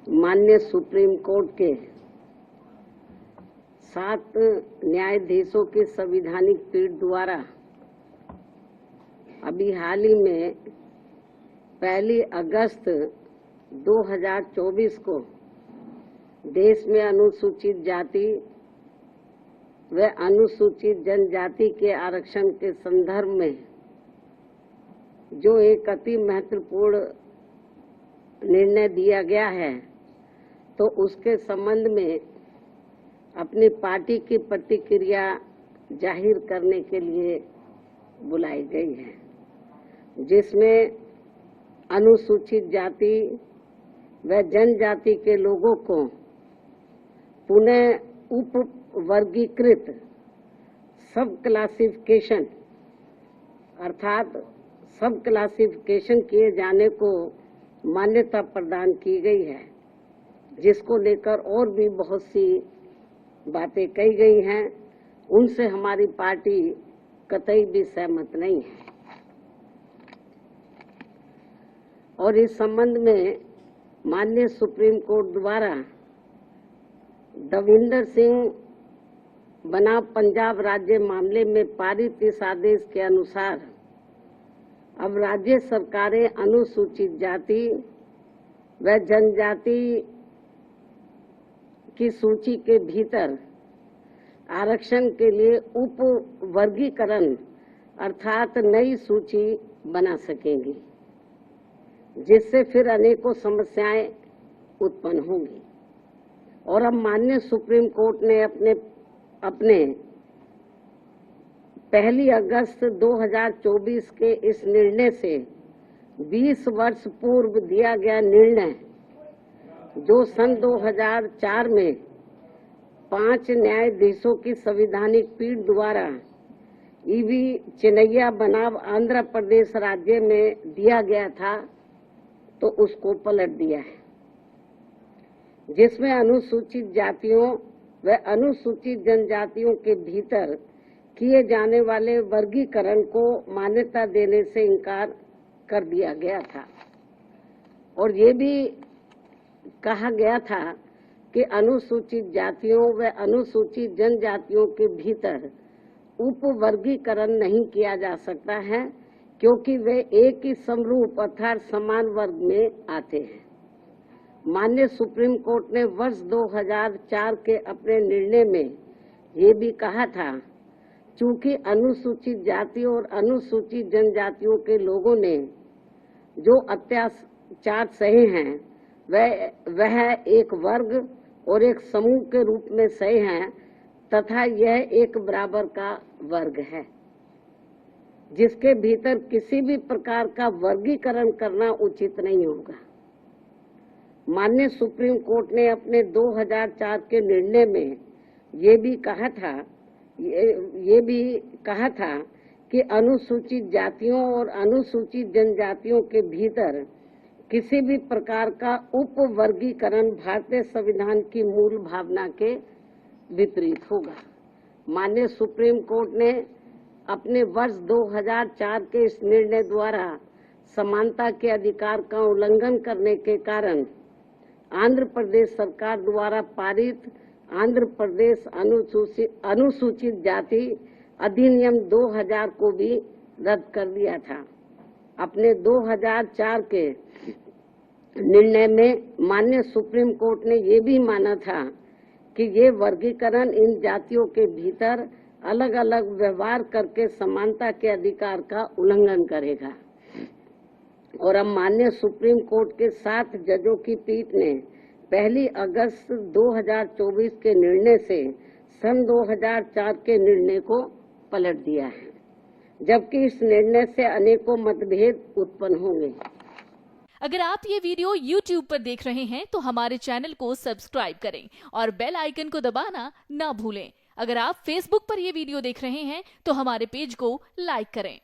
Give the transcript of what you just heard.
माननीय supreme court के 7 न्यायाधीशों की संवैधानिक पीठ द्वारा अभी हाल ही में 1 अगस्त 2024 को देश में अनुसूचित जाति व अनुसूचित जनजाति के आरक्षण के संदर्भ में जो एक अति महत्वपूर्ण निर्णय दिया गया है, तो उसके संबंध में अपनी पार्टी की प्रतिक्रिया जाहिर करने के लिए बुलाई गई है, जिसमें अनुसूचित जाति व जनजाति के लोगों को पुनः उप वर्गीकृत सब क्लासिफिकेशन अर्थात सब क्लासिफिकेशन किए जाने को मान्यता प्रदान की गई है, जिसको लेकर और भी बहुत सी बातें कही गई हैं। उनसे हमारी पार्टी कतई भी सहमत नहीं है और इस संबंध में माननीय सुप्रीम कोर्ट द्वारा दविंदर सिंह बनाम पंजाब राज्य मामले में पारित इस आदेश के अनुसार अब राज्य सरकारें अनुसूचित जाति व जनजाति की सूची के भीतर आरक्षण के लिए उप वर्गीकरण अर्थात नई सूची बना सकेंगी, जिससे फिर अनेकों समस्याएं उत्पन्न होंगी। और अब माननीय सुप्रीम कोर्ट ने अपने 1 अगस्त 2024 के इस निर्णय से 20 वर्ष पूर्व दिया गया निर्णय, जो सन 2004 में 5 न्यायाधीशों की संवैधानिक पीठ द्वारा ईवी चिनैया बनाम आंध्र प्रदेश राज्य में दिया गया था, तो उसको पलट दिया है, जिसमें अनुसूचित जातियों व अनुसूचित जनजातियों के भीतर किए जाने वाले वर्गीकरण को मान्यता देने से इनकार कर दिया गया था। और ये भी कहा गया था कि अनुसूचित जातियों व अनुसूचित जनजातियों के भीतर उप वर्गीकरण नहीं किया जा सकता है, क्योंकि वे एक ही समरूप अर्थात समान वर्ग में आते हैं। माननीय सुप्रीम कोर्ट ने वर्ष 2004 के अपने निर्णय में ये भी कहा था, चूंकि अनुसूचित जाति और अनुसूचित जनजातियों के लोगों ने जो अत्याचार सहे हैं वह एक वर्ग और एक समूह के रूप में सहे हैं, तथा यह एक बराबर का वर्ग है, जिसके भीतर किसी भी प्रकार का वर्गीकरण करना उचित नहीं होगा। माननीय सुप्रीम कोर्ट ने अपने 2004 के निर्णय में ये भी कहा था कि अनुसूचित जातियों और अनुसूचित जनजातियों के भीतर किसी भी प्रकार का उप वर्गीकरण भारतीय संविधान की मूल भावना के विपरीत होगा। माननीय सुप्रीम कोर्ट ने अपने वर्ष 2004 के इस निर्णय द्वारा समानता के अधिकार का उल्लंघन करने के कारण आंध्र प्रदेश सरकार द्वारा पारित आंध्र प्रदेश अनुसूचित जाति अधिनियम 2000 को भी रद्द कर दिया था। अपने 2004 के निर्णय में माननीय सुप्रीम कोर्ट ने ये भी माना था कि ये वर्गीकरण इन जातियों के भीतर अलग अलग व्यवहार करके समानता के अधिकार का उल्लंघन करेगा। और अब माननीय सुप्रीम कोर्ट के 7 जजों की पीठ ने 1 अगस्त 2024 के निर्णय से सन 2004 के निर्णय को पलट दिया है, जबकि इस निर्णय से अनेकों मतभेद उत्पन्न होंगे। अगर आप ये वीडियो YouTube पर देख रहे हैं तो हमारे चैनल को सब्सक्राइब करें और बेल आइकन को दबाना ना भूलें। अगर आप Facebook पर ये वीडियो देख रहे हैं तो हमारे पेज को लाइक करें।